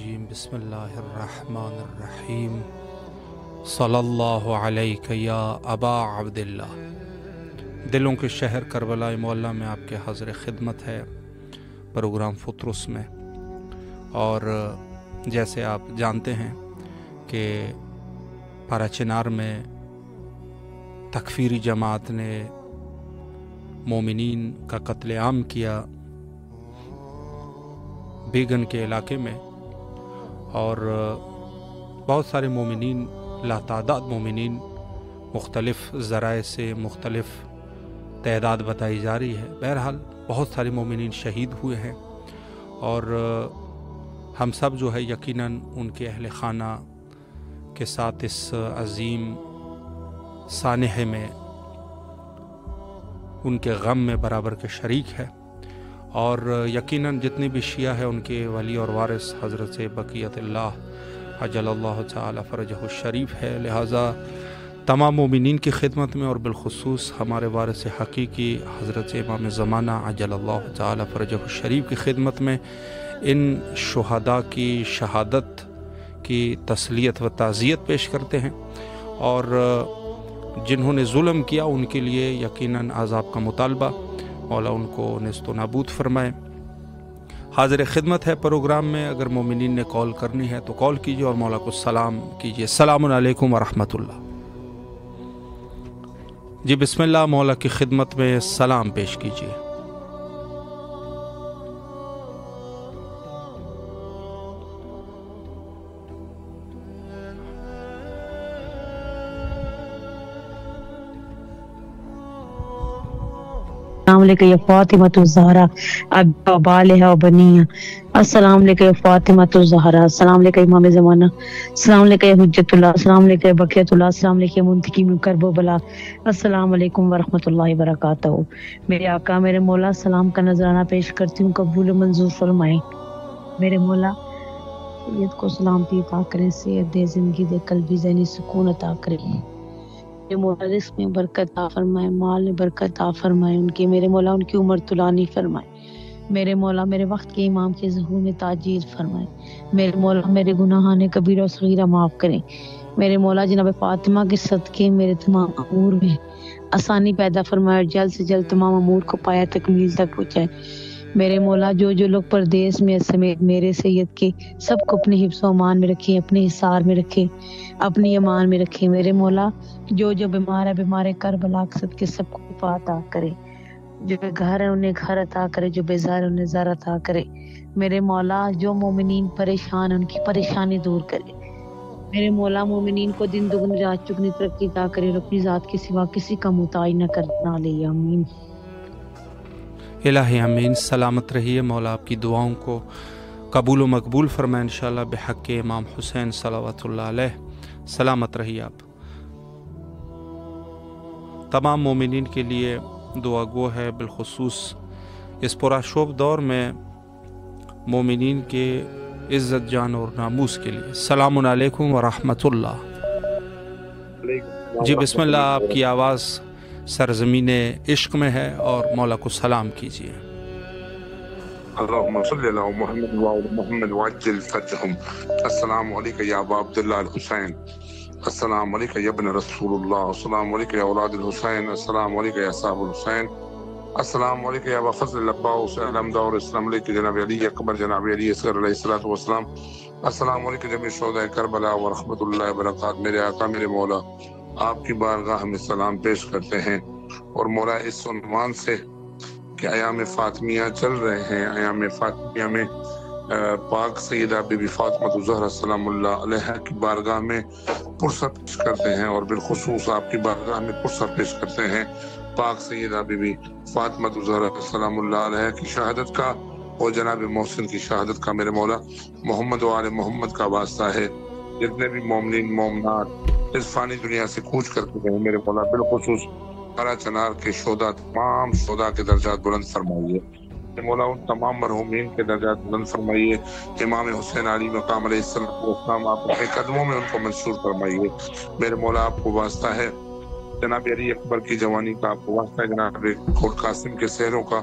रजीम बिस्मिल्लाहिर्रहमानिर्रहीम सल्लल्लाहु अलैका या अबा अब्दिल्ला। दिलों के शहर करबला मौला में आपके हाज़िर खिदमत है प्रोग्राम फुतरुस में। और जैसे आप जानते हैं कि पाराचिनार में तकफीरी जमात ने मोमिनीन का कत्लेआम किया बेगन के इलाके में, और बहुत सारे मोमिनीन लातादाद मोमिनीन मुख्तलिफ़ ज़राए से मुख्तलिफ़ तादाद बताई जा रही है। बहरहाल बहुत सारे मोमिनीन शहीद हुए हैं और हम सब जो है यकीनन उनके अहल खाना के साथ इस अज़ीम सानहे में उनके गम में बराबर के शरीक है। और यकीनन जितने भी शिया है उनके वली और वारिस हज़रत बक़ियतुल्लाह अजलल्लाहु ताला फ़रजहु शरीफ है। लिहाजा तमाम मोमिनीन की खिदमत में और बिलखुसूस हमारे वारिस हकीकी हज़रत इमाम ज़माना अजलल्लाहु ताला फ़रजहु शरीफ की खिदमत में इन शुहदा की शहादत की तस्लियत व ताज़ियत पेश करते हैं। और जिन्होंने जुल्म किया उनके लिए यकीनन अज़ाब का मुतालबा, मौला उनको नेस्तो नाबूद फरमाए। हाज़िर खिदमत है प्रोग्राम में। अगर मोमिनीन ने कॉल करनी है तो कॉल कीजिए और मौला को सलाम कीजिए। अस्सलामुन अलैकुम व रहमतुल्लाह। जी बिस्मिल्लाह, मौला की खिदमत में सलाम पेश कीजिए। अस्सलाम वालेकुम या फातिमातु ज़हरा बालिहा व बनिया। अस्सलाम वालेकुम या फातिमातु ज़हरा। अस्सलाम वालेकुम इमाम ज़माना। अस्सलाम वालेकुम या हुज्जतुल्लाह। अस्सलाम वालेकुम या बक़ियतुल्लाह। अस्सलाम वालेकुम या मुंतकिम करबला। अस्सलाम वालेकुम व रहमतुल्लाहि व बरकातहू। मेरे आका मेरे मौला सलाम का नजराना पेश करती हूँ, कबूल मंजूर फरमाए। मेरे मौला सैयद को सलामती अता करें, सेहत दे, जिंदगी दे, कल्बी ज़हनी सुकून अता करें। मेरे मौला रिस्क में बरकत अता फरमाए, माल में बरकत अता फरमाए उनकी। मेरे मौला उनकी उम्र तुलानी फरमाए। मेरे मौला मेरे वक्त के इमाम के ज़हूर में ताजीर फरमाए। मेरे मौला मेरे गुनाहाने कबीरा और सगीरा माफ़ करें। मेरे मौला जनाब फातिमा के सदके मेरे तमाम अमूर में आसानी पैदा फरमाए, जल्द से जल्द तमाम अमूर को पाया तकमील तक पहुँचाए। मेरे मौला जो लोग परदेश में समेत मेरे सैयद के सबको अपने हिफ्ज़ व अमान में रखें, अपने हिसार में रखें, अपनी अमान में रखें। मेरे मौला जो बीमार है, बीमार करबला के सबको शिफा अता करे। जो घर है उन्हें घर अता करे, जो बेजार है उन्हें ज़र अता करे। मेरे मौला जो मोमिनीन परेशान है उनकी परेशानी दूर करे। मेरे मौला मोमिनीन को दिन दुगनी रात चुगनी तरक्की अता करे और अपनी ज़ात के सिवा किसी का मुताई न करना ले। आमीन इलाही आमीन। सलामत रहिए, मौला आपकी दुआओं को कबूल व मकबूल फरमाए इंशाअल्लाह बिहक़्क़े इमाम हुसैन सलावतुल्लाह अलैह। सलामत रहिए आप। तमाम मोमिनीन के लिए दुआ गो है, बिलखुसूस इस पुरशोभ दौर में मोमिनीन के इज़्ज़त जान और नामूस के लिए। सलामुन अलैकुम व रहमतुल्लाह। जी बिस्मिल्लाह, आपकी आवाज़ सरज़मीने इश्क में है और मौला को सलाम कीजिए। अल्लाहुम्मा सल्ली अला मुहम्मद व आले मुहम्मद वअज्जिल फरजहुम। अस्सलामु अलैका या अबा अब्दुल्लाह अल हुसैन। अस्सलामु अलैका या इब्न रसूलुल्लाह। अस्सलामु अलैका या औलाद अल हुसैन। अस्सलामु अलैका या साहब अल हुसैन। अस्सलामु अलैका या अबा फज़ल अब्बास अलमदा। और अस्सलामु अलैका जनाब अली अकबर जनाब अली असगर अलैहिस्सलातु वस्सलाम। अस्सलामु अलैका जमी शुहदाए करबला व रहमतुल्लाहि व बरकातहू। मेरे आका मेरे मौला आपकी बारगाह में सलाम पेश करते हैं। और मौला इस उन्वान से कि अयाम फातिमिया चल रहे हैं, अयाम फातिमिया में पाक सैयदा बीबी फातिमा ज़हरा सलामुल्लाह अलैहा की बारगाह में पुरसत पेश करते हैं। और बिलखुसूस आपकी बारगाह में पुरसत पेश करते हैं पाक सैयदा बीबी फातिमा ज़हरा सलामुल्लाह अलैहा की शहादत का और जनाब मोहसिन की शहादत का। मेरे मौला मोहम्मद व आले मोहम्मद का वास्ता है। जितने भी मोमिनीन मोमनात इस फानी दुनिया से कूच करके गए, मेरे मौला बिलखुसूस पाराचनार के शोदा तमाम शोदा के दर्जात बुलंद फरमाइए। मौला उन तमाम मरहूमीन के दर्जात बुलंद फरमाइए। इमाम हुसैन अली मकाम अलैहिस्सलाम आप अपने कदमों में उनको मंसूर फरमाइए। मेरे मौला आपको वास्ता है जनाब अली अकबर की जवानी का आपको वास्ता है, जनाब कोट कासिम के शहरों का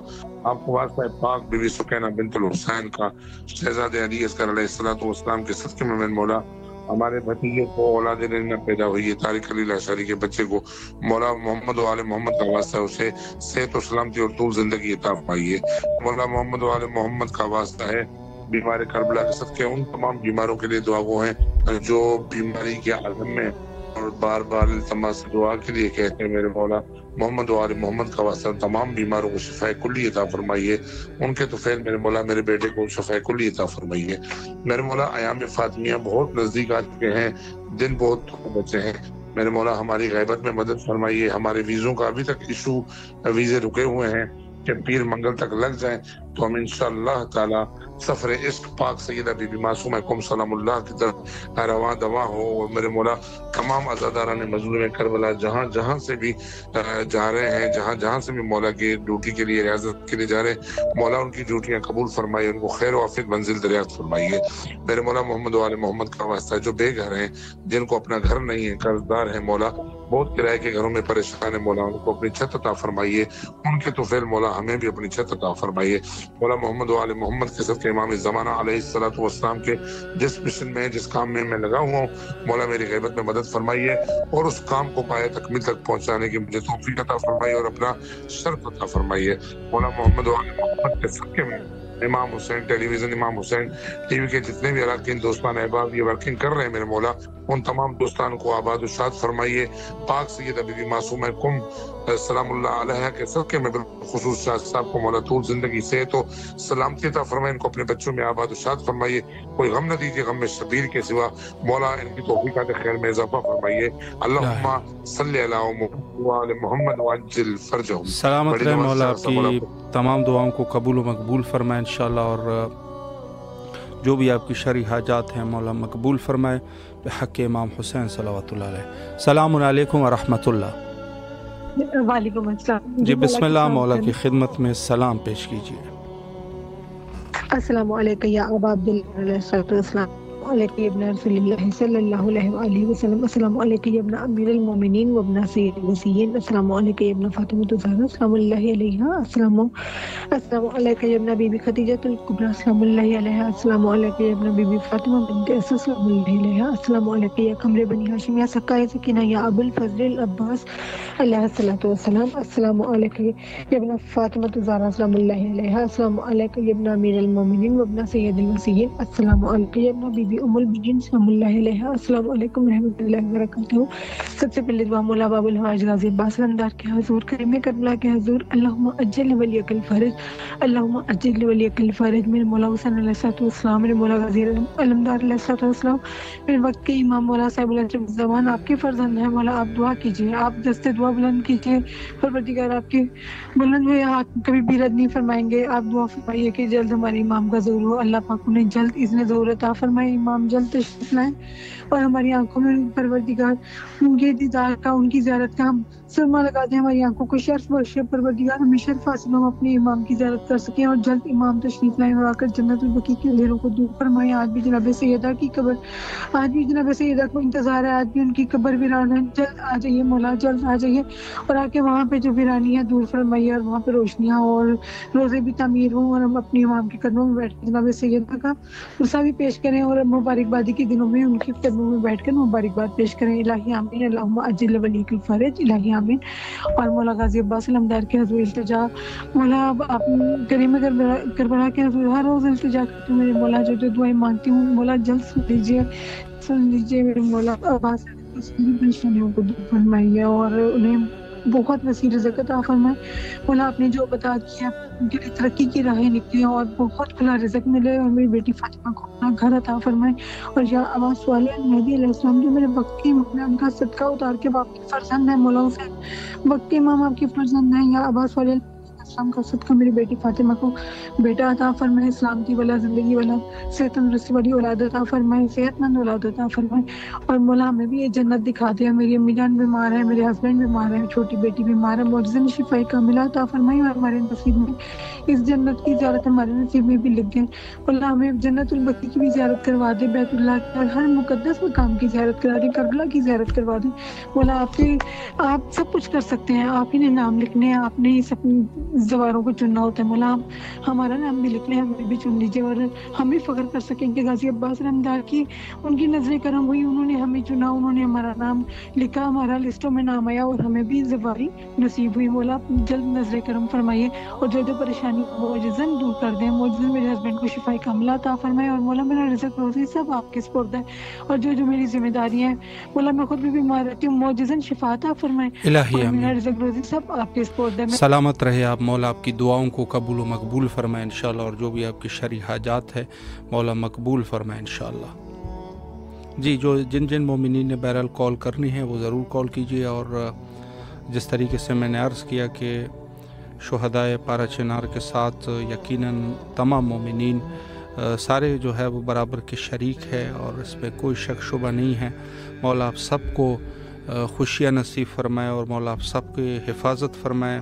आपको वास्ता है, पाक बीवी सुकैना बिन्तुल हुसैन का, शहजादे अली अस्कर अलैहिस्सलाम के सदके में मेरे मौला हमारे भतीजे को औलाद न पैदा हुई है, तारिक अली लाशारी के बच्चे को मौला मोहम्मद वाले मोहम्मद का वास्ता है, उसे सेहत और सलामती और तूल जिंदगी अता फरमाइए। मौला मोहम्मद वाले मोहम्मद का वास्ता है, बीमार करबला के सदके उन तमाम बीमारों के लिए दुआ गो हैं जो बीमारी के आलम में और बार बार इल्तमास दुआ के लिए कहते हैं। मेरे मौला मोहम्मद वाले मोहम्मद का वास्ता तमाम बीमारों को शिफा कुल्ली अता फरमाइए। उनके तो फैल मेरे मौला मेरे बेटे को शिफा कुल्ली अता फरमाइए। मेरे मौला अयाम फातिमिया बहुत नजदीक आ चुके हैं, दिन बहुत बचे हैं। मेरे मौला हमारी गैबत में मदद फरमाइए। हमारे वीज़ों का अभी तक इशू, वीज़े रुके हुए हैं कि पीर मंगल तक लग जाएं तो हम इंशाअल्लाह ताला सफर इश्क पाक सैयदा बीबी मासूमा कुम सलामुल्लाह की तरफ रवा दवा हो। और मेरे मौला तमाम अज़ादारान मज़लूम करबला जहाँ जहाँ से भी जा रहे हैं, जहाँ जहाँ से भी मौला की ड्यूटी के लिए, रियाजत के लिए जा रहे हैं, मौला उनकी ड्यूटियाँ कबूल फरमाइए, उनको खैर व आफियत मंजिल दरियाफ्त फरमाइए। मेरे मौला मोहम्मद वाले मोहम्मद का वास्ता है जो बेघर हैं, जिनको अपना घर नहीं है, कर्जदार है, मौला बहुत किराए के घरों में परेशान है, मौला उनको अपनी छत अता फरमाइए। उनके तो फिर मौला हमें भी अपनी छत अता फरमाइए। मौला मोहम्मद वाले मोहम्मद के सदके इमाम ज़माना अलैहिस्सलातु वस्सलाम के जिस मिशन में, जिस काम में मैं लगा हुआ हूँ, मौला मेरी गैबत में मदद फरमाइए और उस काम को पाए तकमील तक पहुंचाने की मुझे तौफीक अता फरमाइए और अपना शर्फ अता फरमाइए। मौला मोहम्मद वाले मोहम्मद के सदके में इमाम हुसैन टेलीविजन, इमाम हुसैन टीवी के जितने भी अरकान दोस्तान अहबाब ये वर्किंग कर रहे हैं, मेरे मौला उन तमाम दोस्तान को आबाद और शाद फरमाइए। पाक सैयदा बीबी मासूमा कुम सलामुल्लाह अलैहा के सदके में बिलखुसूस शाह साहब को मौला तूल जिंदगी से तो सलामती अता फरमाइए, इनको अपने बच्चों में आबाद और शाद फरमाइए। कोई गम न दीजिए, गम में शबीर के सिवा मौला इनकी तौफीकात खैर में इजाफा फरमाइए। अल्लाहुम्मा सल्ली अला मुहम्मद वअज्जिल फरजहुम। सलामत रहे मौला, आपकी तमाम दुआओं को कबूल व मकबूल फरमाए इंशाअल्लाह, और जो भी आपकी शरई हाजात हैं मौला मकबूल फरमाए हक़ इमाम हुसैन सल्लल्लाहु अलैहि। सलामुन अलैकुम व रहमतुल्लाह। वालेकुम अस्सलाम। जी बिस्मिल्लाह, मौला की खिदमत में सलाम पेश कीजिए। अस्सलामु अलैका या अबा अब्दुल्लाह अलैहिस्सलाम, अलैका इब्न रसूलिल्लाह सल्लल्लाहु अलैहि वसल्लम, अस्सलामु अलैका या इब्न अमीरुल मोमिनीन व इब्न सय्यिदिल वसीय्यीन, अस्सलामु अलैका या इब्न फातिमा ज़हरा सलामुल्लाहि अलैहा, अस्सलामु अलैका या इब्न बीबी खदीजतुल कुबरा सलामुल्लाहि अलैहा, अस्सलामु अलैका या इब्न बीबी फातिमा बिन्त असद सलामुल्लाहि अलैहा, अस्सलामु अलैका या कमरे बनी हाशिम या सकाए सकीना या अबुल फजल अब्बास अलैहिस्सलातु वस्सलाम, अस्सलामु अलैका या इब्न फातिमा ज़हरा सलामुल्लाहि अलैहा, अस्सलामु अलैका या इब्न अमीरुल मोमिनीन व इब्न सय्यिदिल वसीय्यीन, अस्सलामु अलैका या इब्न बीबी उम्मुल बिजीन सलामुल्लाहि अलैहा, अस्सलामु अलैकुम रहमतुल्लाहि व बरकातहू। सबसे पहले दुआ मौला बाबुल हवाज गाजी अब्बास लमदार के हुजूर, करीम करबला के हुजूर, अल्लाहुम्मा अज्जिल वलियकल फरज, अल्लाहुम्मा अज्जिल वलियकल फरज। मेरे मौला हुसैन अलैहिस्सलातु वस्सलाम, मेरे मौला गाजी अलमदार अलैहिस्सलातु वस्सलाम, मेरे वक्त के इमाम मौला साहिब ज़मान आपके फर्जंद हैं, मौला आप दुआ कीजिए, आप दस्ते दुआ बुलंद कीजिए। परवरदिगार आपके बुलंद हुए हाथ कभी भी रद्द नहीं फरमाएंगे। आप दुआ फरमाइए कि जल्द हमारे इमाम का ज़हूर हो, अल्लाह पाक उन्हें जल्द इज़्न ज़हूर अता फरमाए, इमाम जल्द तशरीफ लाएं और हमारी आंखों में परवरदिगार उनके दीदार का, उनकी ज़ियारत का हम सुरमा लगा दें, हमारी आंखों को शर्फ बख्शे परवरदिगार, हमें शर्फ हासिल हम अपने इमाम की ज़ियारत कर सकें और जल्द इमाम तशरीफ लाएं और आकर जन्नतुल बकी के अंधेरों को दूर फरमाएं। आज भी जनाब सैयदा की कब्र, आज भी जनाब सैयदा को इंतजार है, आज भी उनकी कब्र वीरान है, जल्द आ जाइए मौला, जल्द आ जाइए और आके वहाँ पे जो वीरानी है दूर फरमाइए और वहाँ पे रोशनियाँ और रोज़े भी तामीर हों और हम अपने इमाम के कदमों में बैठ कर जनाब सैयदा का गुस्सा भी पेश करें और मुबारकबादी के दिनों में उनके कदमों में बैठ कर मुबारकबाद पेश करें। इलाही आमीन, अल्लाहुम्मा अज्जिल वलियकल फरज, इलाही आमीन। और मौला गाजी अब्बास लमदार के हुजूर इल्तिजा, मौला आप करीम करबला के हुजूर हर रोज़ इल्तिजा करती हूँ, मेरे मौला जो जो दुआएं मांगती हूँ मौला जल्द सुन लीजिए मेरे मौला अब्बास परेशानियों को दूर फरमाइए और उन्हें बहुत वसी रिज़्क़ अता फरमाए। मौला आपने जो बता दिया उनके लिए तरक्की की राहें निकली और बहुत खुला रिज़्क़ मिले और मेरी बेटी फातिमा को अपना घर अता फरमाए। और या अब्बास वाले मेहदी अलैहिस्सलाम जो मेरे वक्त के इमाम, उनका सदका उतार के आपके फर्जंद है, मौला हुसैन वक्त के इमाम आपके फर्जंद हैं, या अब्बास वाले इस्लाम का सदका मेरी बेटी फातिमा को बेटा अता फरमाए, सलामती वाला जिंदगी वाला सेहत तंदुरुस्ती वाली औलाद अता फरमाए, सेहतमंद औलाद अता फरमाए। और मौला हमें भी ये जन्नत दिखा दे। मेरी अम्मी जान बीमार है, मेरे हस्बैंड बीमार है, छोटी बेटी बीमार है, मौजूद शिफाई कामिला अता फरमाए और हमारे नसीब में इस जन्नत की ज़ियारत हमारे नसीब में भी लिख दें। मौला हमें जन्नतुल बकी की भी ज़ियारत करवा दे, बैतुल्लाह की और हर मुकद्दस मकाम की ज़ियारत करा दें, करबला की ज़ियारत करवा दें। मौला आप सब कुछ कर सकते हैं, आप ही ने नाम लिखने हैं, आपने ही सब ज़वारों को चुनना होता है। मौला हमारा नाम भी लिख लें, हमें भी चुन लीजिए और हम भी फ़ख्र कर सकें कि गाजी अब्बास रहमदार की उनकी नजरें करम हुई, उन्होंने हमें चुना, उन्होंने हमारा नाम लिखा, हमारा लिस्टों में नाम आया और हमें भी ज़वारी नसीब हुई। मौला जल्द नजरें करम फरमाइए और जो परेशानी मौजज़न दूर कर दें। मौजज़न मेरे हस्बैंड को शिफाई कामिला अता फरमाए और मौला मेरा रिज़्क़ रोज़ी सब आपके सुपुर्द है और जो मेरी जिम्मेदारियां हैं मौला मैं खुद भी बीमार रहती हूँ, मौजज़न शिफा अता फरमाए, मेरा रिज़्क़ रोज़ी सब आपके सुपुर्द है। सलामत रहे आप। मौला आपकी दुआओं को कबूल व मकबूल फरमाए इंशाअल्लाह, और जो भी आपकी शरई हाजात है मौला मकबूल फरमाए इंशाअल्लाह। जी, जो जिन मोमिनीन ने बहरहाल कॉल करनी है वो ज़रूर कॉल कीजिए। और जिस तरीके से मैंने अर्ज़ किया कि शुहदाए पारा चिनार के साथ यकीनन तमाम मोमिनीन सारे जो है वो बराबर के शरीक है और इसमें कोई शक शुबा नहीं है। मौला आप सबको खुशियाँ नसीब फरमाए और मौला आप सबकी हिफाजत फरमाए।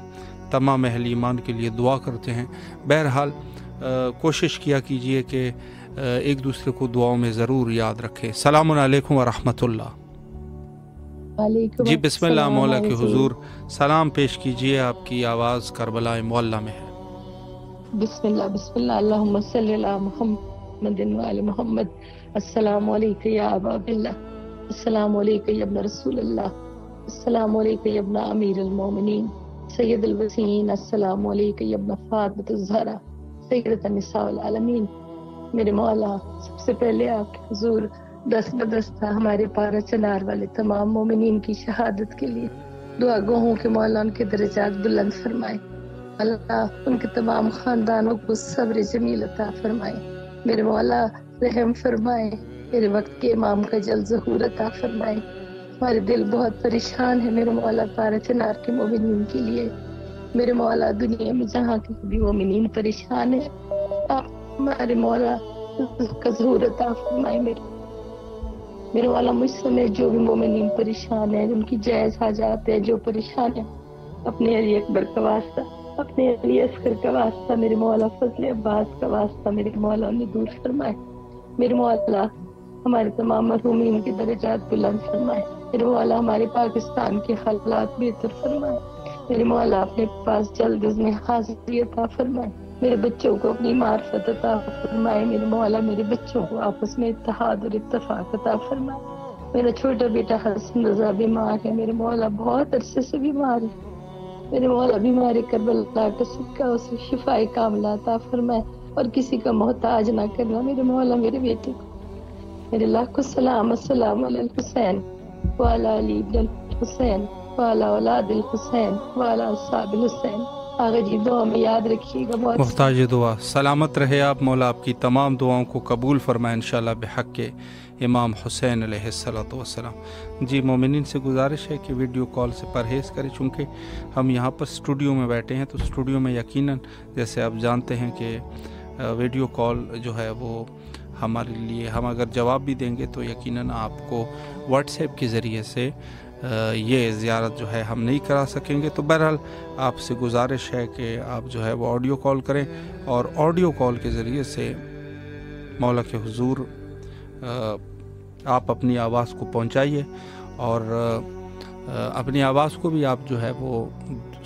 तमाम अहल ईमान के लिए दुआ करते हैं। बहरहाल कोशिश किया कीजिए कि एक दूसरे को दुआओं में ज़रूर याद रखें। सलामुन अलैकुम व रहमतुल्लाह। जी बिस्मिल्लाह, मौला के हुजूर सलाम पेश कीजिए। आपकी आवाज़ करबला मुअल्ला में है। बिस्मिल्लाह बिस्मिल्लाह, अल्लाहुम्मा सल्ली अला मुहम्मदिन व आलि मुहम्मद। अस्सलामु अलैका या अबा अब्दुल्लाह, अस्सलामु अलैका या इब्न रसूलल्लाह, अस्सलामु अलैका या इब्न अमीरुल मोमिनीन सय्यदुल वसीन, अस्सलामु अलैका या इब्न फातिमतुज़ ज़हरा सय्यदतुन निसाउल आलमीन। मेरे मौला, सबसे पहले आपके हुजूर दस्त बदस्ता हमारे पारा चनार वाले तमाम मोमिनीन की शहादत के लिए दुआ गो हूँ कि मौला उनके दर्जात बुलंद फरमाए। अल्लाह उनके तमाम खानदानों को सब्र जमील अता फरमाए। मेरे मौला रहम फरमाए, मेरे वक्त के इमाम का जल्द ज़हूर अता फरमाए। हमारे दिल बहुत परेशान है मेरे मौला पारा चनार के मोमिनीन के लिए। मेरे मौला दुनिया में जहाँ के भी मोमिनीन परेशान है, आप हमारे मौला का ज़हूर अता फरमाए। मेरे मौला मुझ समय जो भी मोमिनीन परेशान है, उनकी जायज़ हाजात है, जो परेशान है, अपने अली अकबर का वास्ता, अपने अली असगर का वास्ता, मेरे मौला फजल अब्बास का वास्ता, मेरे मौला उन्हें दूर फरमाए। मेरे मौला हमारे तमाम मरहूमीन के दर्जात बुलंद फरमाए। मेरे मौला हमारे पाकिस्तान के हालात बेहतर फरमाए। मेरे मौला अपने पास जल्द में हाजिरी अता फरमाए। मेरे बच्चों को अपनी मार्फत अता फरमाए। मेरे मौला मेरे बच्चों को आपस में इत्तेहाद और इत्तेफाक अता फरमाए। मेरा छोटा बेटा हसन रज़ा बीमार है, मेरे मौला बहुत अरसे से बीमार है। मेरे मौला बीमारी करबला का सदका उसे शिफाए कामिला अता फरमाए और किसी का मोहताज ना करना। मेरे मौला मेरे बेटे को मेरे लाखों सलाम, अस्सलाम अलैल हुसैन व अला अली इब्न हुसैन व अला औलादिल हुसैन व अला अस्हाबिल हुसैन। आगे जी दुआ में याद रखिएगा। बहुत मुहताज दुआ। सलामत रहे आप। मौला आपकी तमाम दुआओं को कबूल फरमाए इंशाअल्लाह बिहक़ के इमाम हुसैन अलैहिस्सलातु वस्सलाम। जी, मोमिनीन से गुजारिश है कि वीडियो कॉल से परहेज़ करें, चूँकि हम यहाँ पर स्टूडियो में बैठे हैं तो स्टूडियो में यकीनन जैसे आप जानते हैं कि वीडियो कॉल जो है वो हमारे लिए, हम अगर जवाब भी देंगे तो यकीनन आपको व्हाट्सएप के ज़रिए से ये ज़ियारत जो है हम नहीं करा सकेंगे। तो बहरहाल आपसे गुजारिश है कि आप जो है वो ऑडियो कॉल करें और ऑडियो कॉल के ज़रिए से मौला के हुजूर आप अपनी आवाज़ को पहुंचाइए और अपनी आवाज़ को भी आप जो है वो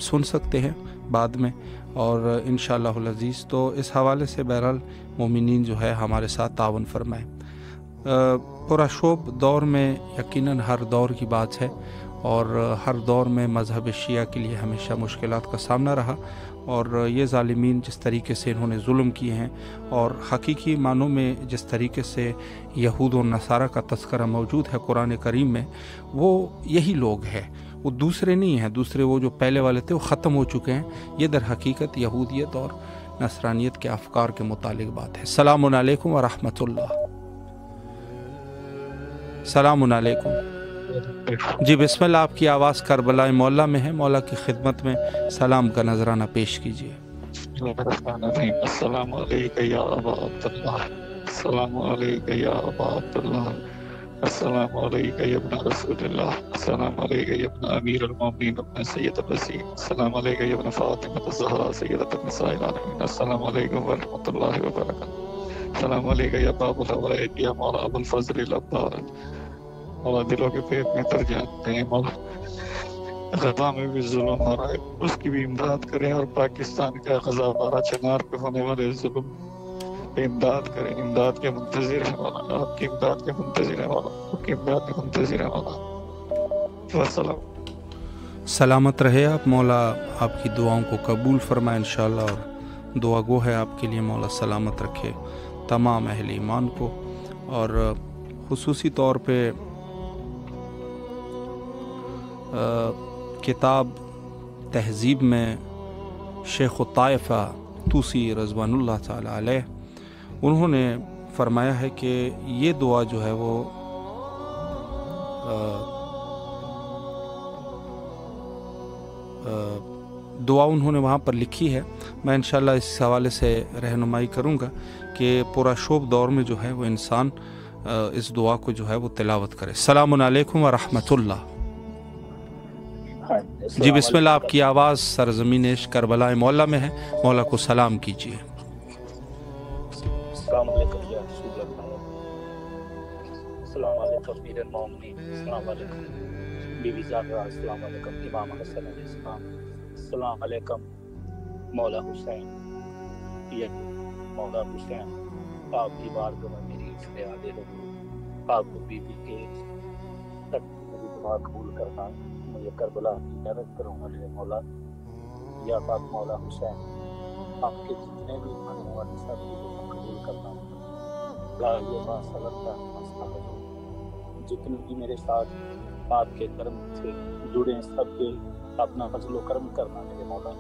सुन सकते हैं बाद में और इंशाअल्लाहुल अज़ीज़। तो इस हवाले से बहरहाल मोमिनीन जो है हमारे साथ तावन फरमाएँ। पुरशोभ दौर में यकीनन हर दौर की बात है और हर दौर में मज़हब शिया के लिए हमेशा मुश्किलात का सामना रहा और ये ज़ालिमीन जिस तरीके से इन्होंने जुल्म किए हैं और हकीकी मानों में जिस तरीके से यहूद और नसारा का तस्करा मौजूद है कुरान करीम में, वो यही लोग हैं, वो दूसरे नहीं हैं। दूसरे वो जो पहले वाले थे वो ख़त्म हो चुके हैं। ये दर हकीकत यहूदियत और नसरानियत के अफ़कार के मुतालिक बात है। सलामुन अलैकुम व रहमतुल्लाह। सलामुन अलैकुम। جی بسم اللہ، آپ کی آواز کربلا مولا میں ہے، مولا کی خدمت میں سلام کا نذرانہ پیش کیجیے۔ السلام علیکم یا ابا عبداللہ، السلام علیکم یا ابا عبداللہ، السلام علیکم یا ابن رسول اللہ، السلام علیکم یا ابن امیر المومنین ابن سید الرسول، السلام علیکم یا ابن فاطمہ الزہرا سیدۃ النساء العالمین، السلام علیکم ورحمۃ اللہ وبرکاتہ، السلام علیکم یا باب الحوائج یا مولا ابو الفضل العبار۔ مولا دلوں کے پیٹ میں تر جاتے ہیں، مولا غزہ میں بھی ظلم ہو رہا ہے، اس کی بھی امداد کریں، اور پاکستان کا غزہ بارہ چنار پہ ہونے والے ظلم پہ امداد کریں، امداد کے منتظر ہیں مولا، آپ کی امداد کے منتظر ہیں مولا، آپ کی امداد کے منتظر ہیں مولا۔ والسلام۔ سلامت رہے آپ، مولا آپ کی دعاؤں کو قبول فرمائے انشاءاللہ، اور دعا گو ہے آپ کے لیے، مولا سلامت رکھے تمام اہل ایمان کو۔ اور خصوصی طور پہ کتاب تہذیب میں شیخ الطائفہ طوسی رضوان اللہ تعالی علیہ انہوں نے فرمایا ہے کہ یہ دعا جو ہے وہ دعا انہوں نے وہاں پر لکھی ہے۔ میں انشاءاللہ اس حوالے سے رہنمائی کروں گا کہ پورا شوب دور میں جو ہے وہ انسان اس دعا کو جو ہے وہ تلاوت کرے۔ السلام علیکم ورحمۃ اللہ۔ جی بسم اللہ، آپ کی آواز سرزمین عشق کربلا مولا میں ہے، مولا کو سلام کیجیے۔ السلام علیکم یا رسول اللہ، السلام علیکم امیر المومنین، السلام علیکم بیوی زہرا، السلام علیکم امام حسن علیہ السلام، السلام علیکم مولا حسین، یا مولا حسین، آپ کی بارگاہ میں میری فریاد ہے، آپ کو بی بی کے تک میری دعا قبول کرنا، مجھے کربلا کی عزت کروں گا میرے مولا، یا پاک مولا حسین، آپ کے جتنے بھی ماننے والے سب قبول کرنا، جتنے بھی میرے ساتھ آپ کے کرم سے جڑے ہیں سب کے اپنا فضل و کرم کرنا میرے مولا،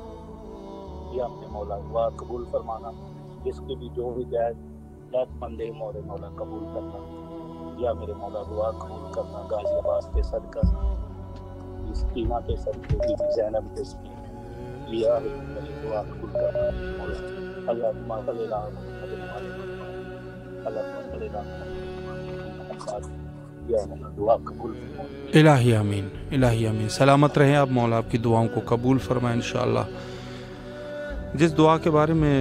یا اپنے مولا دعا قبول فرمانا، جس کے بھی جو بھی جائز مندے مورے مولا قبول کرنا، یا میرے مولا دعا قبول کرنا، غازی آباد کے صدقہ اسکیمہ کے صدقے کی زینب کے اسکیم، یا میری دعا قبول کرنا مولا، اللہم صلی علی محمد وعلی اللہم صلی علی محمد، یا مولا دعا قبول فرمائے۔ الہی آمین، الہی آمین۔ سلامت رہیں آپ، مولا آپ کی دعاؤں کو قبول فرمائے انشاءاللہ۔ جس دعا کے بارے میں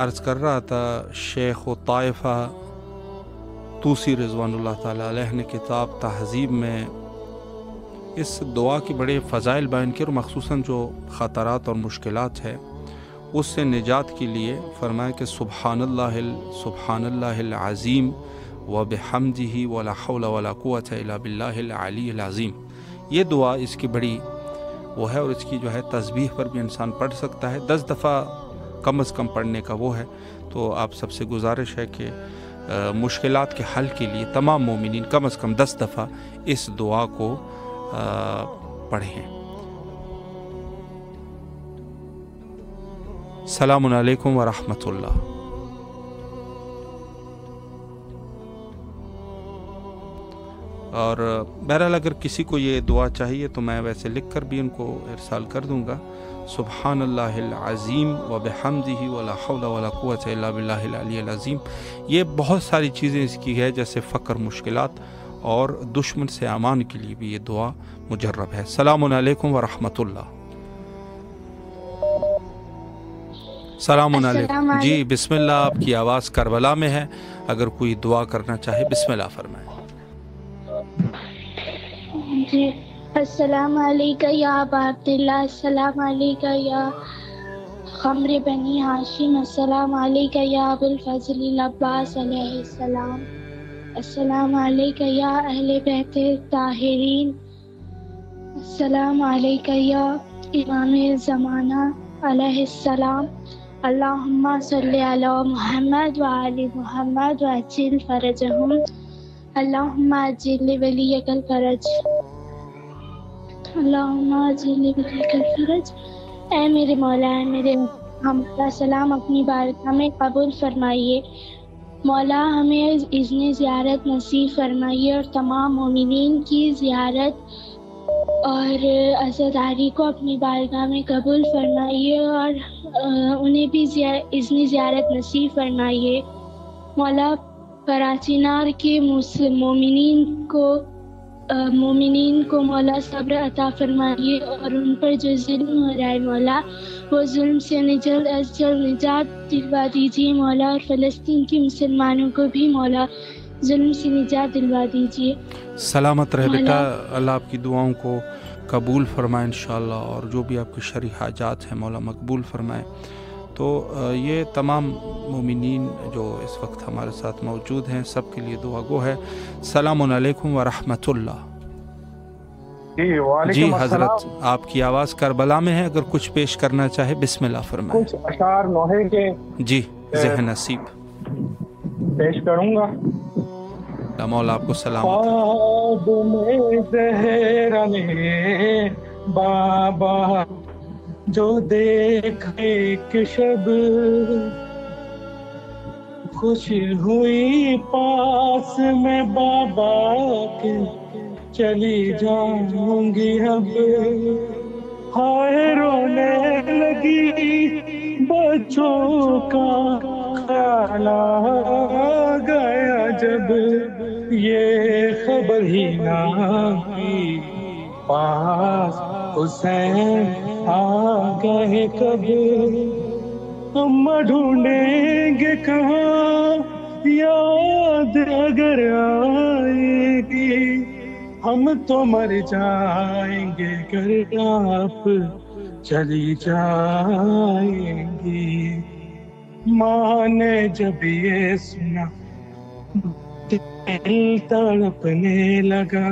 عرض کر رہا تھا، شیخ الطائفہ طوسی رضوان اللہ تعالی علیہ نے کتاب تہذیب میں اس دعا کی بڑے فضائل بیان کیے، اور مخصوصاً جو خطرات اور مشکلات ہے اس سے نجات کے لیے فرمایا کہ سبحان اللہ العظیم و بحمدہ ولا حول ولا قوۃ الا باللہ العلی العظیم۔ یہ دعا اس کی بڑی وہ ہے، اور اس کی جو ہے تسبیح پر بھی انسان پڑھ سکتا ہے، 10 دفعہ کم از کم پڑھنے کا وہ ہے۔ تو آپ سب سے گزارش ہے کہ مشکلات کے حل کے لیے تمام مومنین کم از کم 10 دفعہ اس دعا کو پڑھیں۔ السلام علیکم ورحمۃ اللہ۔ اور بہرحال اگر کسی کو یہ دعا چاہیے تو میں ویسے لکھ کر بھی ان کو ارسال کر دوں گا، سبحان اللہ العظیم و بحمدہ ولا حول ولا قوۃ الا باللہ العلی العظیم۔ یہ بہت ساری چیزیں اس کی ہے، جیسے فقر، مشکلات اور دشمن سے امان کے لیے بھی یہ دعا مجرب ہے۔ السلام علیکم ورحمۃ اللہ۔ السلام علیکم۔ جی بسم اللہ، آپ کی آواز کربلا میں ہے، اگر کوئی دعا کرنا چاہے بسم اللہ فرمائیں۔ جی السلام علیکم یا ابا عبداللہ، السلام علیکم یا خمر بنی ہاشم، السلام علیکم یا ابو الفضل العباس علیہ السلام، السلام علیکم یا اہل بیت الطاہرین، السلام علیکم یا امام زمانہ علیہ السلام، اللہم صلی علی محمد وعلی محمد وعجل فرجہم، اللہم عجل ولیک الفرج، اللہم عجل ولیک الفرج۔ اے میرے مولا، اے میرے ہمارا سلام اپنی بارگاہ میں قبول فرمائیے، مولا ہمیں اذن زیارت نصیب فرمائیے اور تمام مومنین کی زیارت اور عزاداری کو اپنی بارگاہ میں قبول فرمائیے اور انہیں بھی اذن زیارت نصیب فرمائیے۔ مولا کراچینار کے مومنین کو مولا صبر عطا فرمائیے اور ان پر جو ظلم ہو رہا ہے مولا وہ ظلم سے جلد از جلد نجات دلوا دیجیے مولا، اور فلسطین کے مسلمانوں کو بھی مولا ظلم سے نجات دلوا دیجیے۔ سلامت رہے بیٹا، اللہ آپ کی دعاؤں کو قبول فرمائے انشاءاللہ، اور جو بھی آپ کی شرعی حاجات ہیں مولا مقبول فرمائے۔ تو یہ تمام مومنین جو اس وقت ہمارے ساتھ موجود ہیں سب کے لیے دعا گو ہے۔ السلام علیکم ورحمۃ اللہ۔ جی حضرت آپ کی آواز کربلا میں ہے، اگر کچھ پیش کرنا چاہے بسم اللہ فرمائیں۔ کچھ اشعار نوحے کے جی ذہن نصیب پیش کروں گا۔ مولا آپ کو سلامت۔ خواب میں زہرا نے بابا جو دیکھا ایک شب، خوش ہوئی پاس میں بابا کے چلی جاؤں گی اب، ہائے رونے لگی بچوں کا خیال آ گیا جب، یہ خبر ہی نہ آئی پاس حسین آ گئے کب، ہم ڈھونڈیں گے کہاں یاد اگر آئے گی، ہم تو مر جائیں گے گر آپ چلی جائیں گی۔ ماں نے جب یہ سنا دل تڑپنے لگا،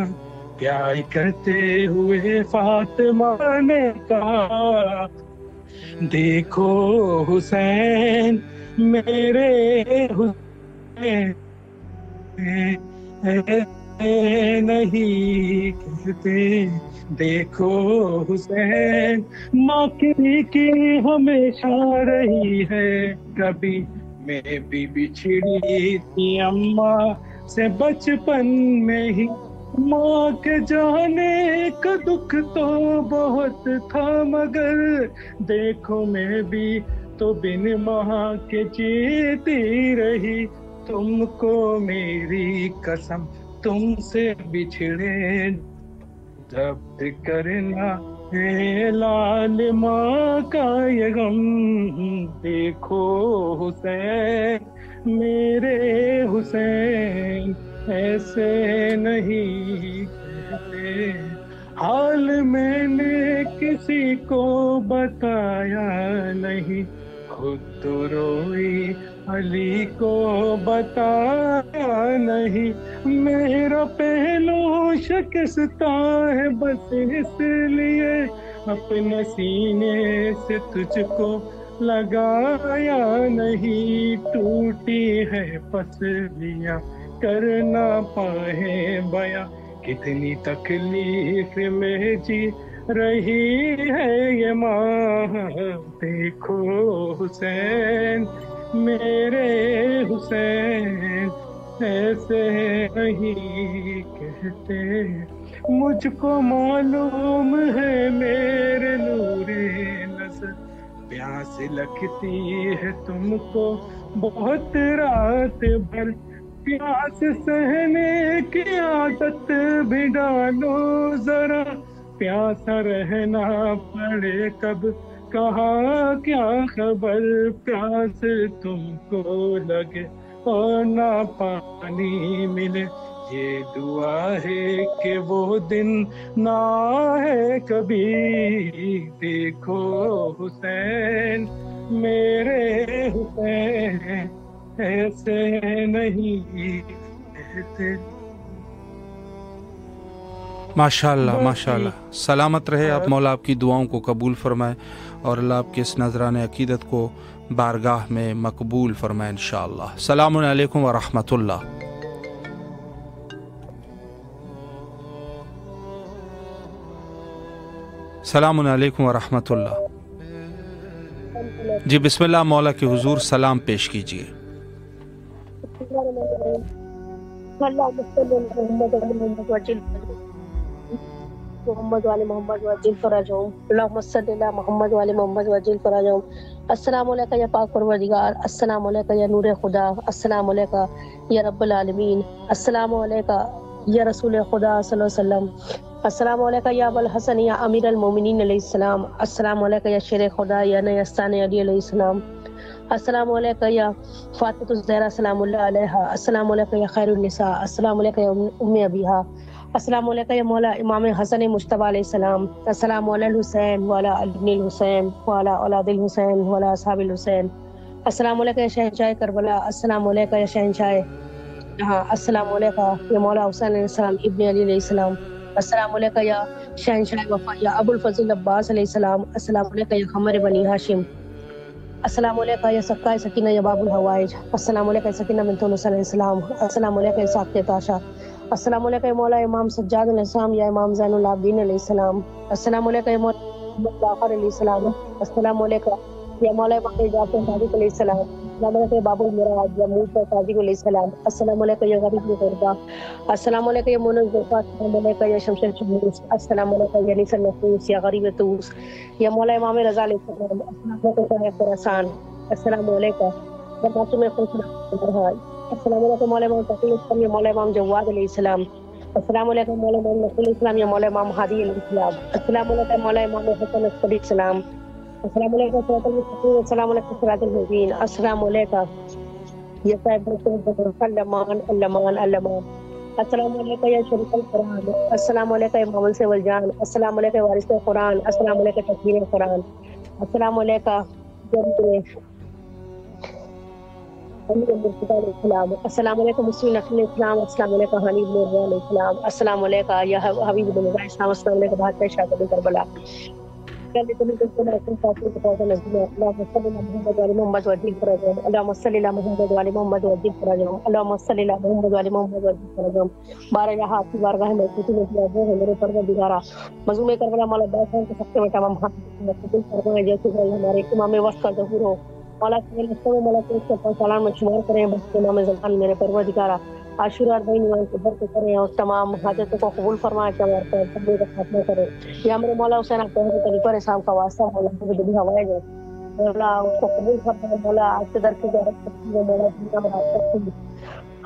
پیار کرتے ہوئے فاطمہ نے کہا، دیکھو حسین میرے حسین نہیں کہتے، دیکھو حسین ماں کی ہمیشہ رہی ہے، کبھی میں بھی بچھڑی تھی اماں سے بچپن میں ہی، ماں کے جانے کا دکھ تو بہت تھا مگر دیکھو میں بھی تو بن ماں کے جیتی رہی، تم کو میری قسم تم سے بچھڑے جب کرنا ہے لال ماں کا یہ غم، دیکھو حسین میرے حسین ایسے نہیں کہتے، حال میں نے کسی کو بتایا نہیں، خود تو روئی علی کو بتایا نہیں، میرا پہلو شکستہ ہے بس اس لیے اپنے سینے سے تجھ کو لگایا نہیں، ٹوٹی ہے پسلیاں کرنا پائے بیاں، کتنی تکلیف میں جی رہی ہے یہ ماں، دیکھو حسین میرے حسین ایسے نہیں کہتے، مجھ کو معلوم ہے میرے نور نظر پیاس لگتی ہے تم کو بہت رات بھر، پیاس سہنے کی عادت بھی ڈالو ذرا، پیاسا رہنا پڑے کب کہاں کیا خبر، پیاس تم کو لگے اور نہ پانی ملے، یہ دعا ہے کہ وہ دن نہ ہے کبھی، دیکھو حسین میرے حسین ایسے نہیں کہتے۔ ماشاءاللہ ماشاءاللہ، سلامت رہے آپ، مولا آپ کی دعاؤں کو قبول فرمائے اور اللہ آپ کے اس نذران عقیدت کو بارگاہ میں مقبول فرمائے انشاءاللہ۔ السلام علیکم ورحمۃ اللہ۔ السلام علیکم ورحمۃ اللہ۔ جی بسم اللہ، مولا کے حضور سلام پیش کیجیے۔ اللهم صل على محمد وعلى محمد وعجل محمد وعلى محمد وعجل فرجهم اللهم صل على محمد وعلى محمد وعجل فرجهم السلام علیکہ یا پاک پروردگار، السلام علیکہ یا نور خدا، السلام علیکہ یا رب العالمین، السلام علیکہ یا رسول خدا صلی اللہ علیہ وسلم، السلام علیکہ یا ابو الحسن یا امیر المومنین علیہ السلام، السلام علیکہ یا شیر خدا یا نیستان علی علیہ السلام، السلام علیکہ یا فاطمۃ الزہرا سلام اللہ علیہا، السلام علیکہ یا خیر النساء، السلام علیکہ یا ام ابیہا، السلام علیکہ یا مولا امام حسن مجتبی علیہ السلام، السلام علی الحسین وعلی ابن الحسین وعلی اولاد الحسین وعلی اصحاب الحسین، السلام علیکہ یا شہنشاہ کربلا، السلام علیکہ یا شہنشاہ السلام علیکہ یا مولا حسین علیہ السلام ابن علی علیہ السلام، السلام علیکہ یا شہنشاہ وفا یا ابو الفضل عباس علیہ السلام، السلام علیکہ یا قمر بنی ہاشم، السلام علیکہ یا سکائے سکینہ یا باب الحوائج، السلام علیکہ یا سکینہ بنت انس علیہ السلام، السلام علیکہ یا ساقیہ تاشا، السلام علیکہ یا مولا امام سجاد علیہ السلام یا امام زین العابدین علیہ السلام، السلام علیکہ یا مولا باقر علیہ السلام، السلام علیکہ یا مولا امام جعفر صادق علیہ السلام، السلام علیکہ یا باب المراد یا موسیٰ صادق علیہ السلام، السلام علیکہ یا غریب غربا، السلام علیکہ یا منز ذوفات، السلام علیکہ یا شمشیر شموس، السلام علیکہ یا نیسر نفوس یا غریب توس یا مولا امام رضا علیہ السلام، السلام علیکہ یا خراسان، السلام علیکہ یا معصوم خوش رحمت، السلام علیکم مولا امام تقی الاسلام یا مولا امام جواد علیہ السلام، السلام علیکم مولا امام نصیر الاسلام یا مولا امام ہادی علیہ السلام، السلام علیکم مولا امام حسن علیہ السلام، السلام علیکم صراط المستقیم، السلام علیکم صراط المستقیم، السلام علیکم یا صاحب علمان علمان علمان، السلام علیکم یا شریف القرآن، السلام علیکم امام الانس والجان، السلام علیکم وارث قرآن، السلام علیکم تکبیر قرآن، السلام علیکم السلام علیکم مسلم نقل اسلام، السلام علیکم حنی بن علیہ السلام، السلام علیکم یا حبیب بن اسلام، السلام علیکم بہت شاہ بن کربلا، اللهم صل على محمد وعلى محمد وعجل فرجهم، اللهم صل على محمد وعلى محمد وعجل فرجهم، اللهم صل على محمد وعلى محمد وعجل فرجهم، بارہ یہاں کی بارگاہ میں کسی نے کیا ہے میرے پروردگارا مظلوم کربلا مولا بادشاہ کے سب سے تمام قبول فرمائے، جیسے کہ ہمارے امام وقت کا ظہور ہو مولا مولا کے سلام میں شمار کریں، بس امام زمان میرے پروردگارا عاشور اور بین کے برکت کریں اور تمام حاجتوں کو قبول فرمائے اور تبلیغ کا خاتمہ کریں، یا میرے مولا حسین آپ کے طریقہ رسام کا واسطہ مولا کو بھی ہوائے جو مولا اس کو قبول فرمائے، مولا آپ کے در کی زیارت کرتی ہے، مولا دنیا میں آپ کی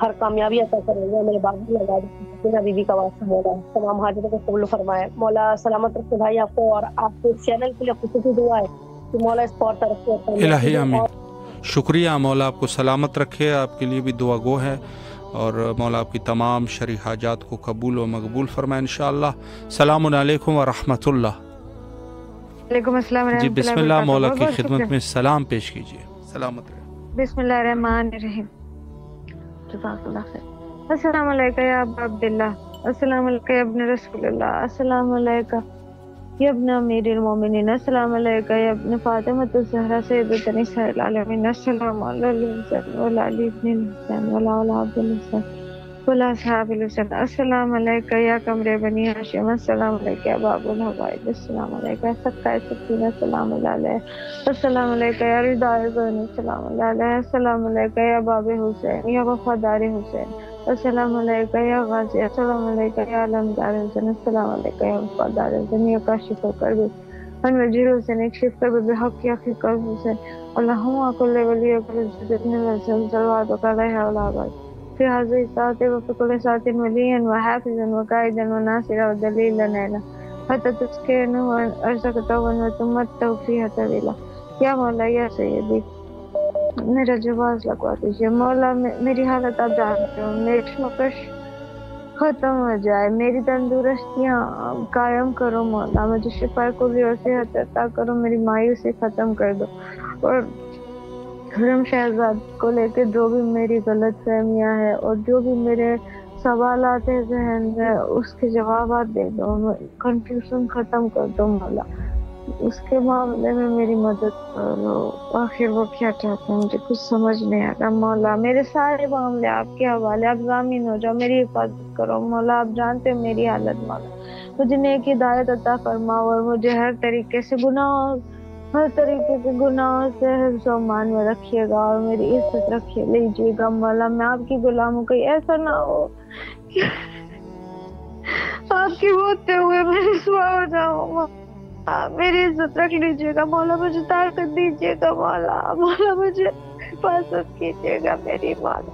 ہر کامیابی عطا کرے، یا میرے باغی لگا دینا بی بی کا واسطہ مولا تمام حاجتوں کو قبول فرمائے، مولا سلامت رکھے بھائی آپ کو اور آپ کے چینل کے لیے خصوصی دعا ہے کہ مولا اس پر ترقی الہی آمین۔ شکریہ، مولا آپ کو سلامت رکھے، آپ کے لیے بھی دعا گو ہے اور مولا آپ کی تمام شرعی حاجات کو قبول و مقبول فرمائے انشاءاللہ۔ السلام علیکم ورحمۃ اللہ۔ وعلیکم السلام ورحمۃ اللہ۔ جی بسم اللہ، مولا کی خدمت میں سلام پیش کیجیے۔ سلامت رہے۔ بسم اللہ الرحمن الرحیم۔ جزاک اللہ خیر۔ السلام علیکم یا ابا عبداللہ، السلام علیکم یا ابن رسول اللہ، السلام علیکم یا ابن امیر المومنین، السلام علیکم یا ابن فاطمۃ الزہرا سیدۃ نساء العالمین، السلام علی الحسین وعلی علی ابن الحسین وعلی اولاد الحسین وعلی اصحاب الحسین، السلام علیکم یا قمر بنی ہاشم، السلام علیکم یا باب الحوائج، السلام علیکم یا سکائے سکینہ سلام اللہ علیہ، السلام علیکم یا رضا زین سلام اللہ علیہ، السلام علیکم یا باب حسین یا وفادار حسین، السلام علیکم یا غازی، السلام علیکم یا علمدار حسین، السلام علیکم یا وفادار حسین یا کاشف الکرب من وجیر حسین، اکشف کرب بحق یا فی قلب حسین، اللہم کل ولی کل جدن الحسین صلواتک علیہ اولاد فی حاضر ساعت و فی کل ساعت ولی و حافظ و قائد و ناصر و دلیل نیلا حتی تسکین و ارزق توبن و تمت توفیح طویلہ، یا مولا یا سیدی میرا جواز لگوا دیجیے، مولا میری حالت آپ جانتے ہو، میری شوکش ختم ہو جائے، میری تندرستیاں قائم کرو مولا، مجھے شفا کلی اور صحت عطا کرو، میری مایوسی ختم کر دو، اور حرم شہزاد کو لے کے جو بھی میری غلط فہمیاں ہیں اور جو بھی میرے سوالات ہیں ذہن میں اس کے جوابات دے دو، کنفیوژن ختم کر دو مولا، اس کے معاملے میں میری مدد کرو، آخر وہ کیا چاہتے ہیں مجھے کچھ سمجھ نہیں آتا مولا، میرے سارے معاملے آپ کے حوالے، آپ ضامن ہو جاؤ، میری حفاظت کرو مولا، آپ جانتے ہو میری حالت مولا، مجھے نیک ہدایت عطا فرماؤ اور مجھے ہر طریقے سے گناہوں سے حفظ و امان میں رکھیے گا اور میری عزت رکھیے لیجیے گا مولا، میں آپ کی غلام ہوں، کہیں ایسا نہ ہو آپ کی ہوتے ہوئے میں رسوا ہو جاؤں، آپ میری عزت رکھ لیجیے گا مولا، مجھے طاقت دیجیے گا مولا، مولا مجھے حفاظت کیجیے گا میری مولا،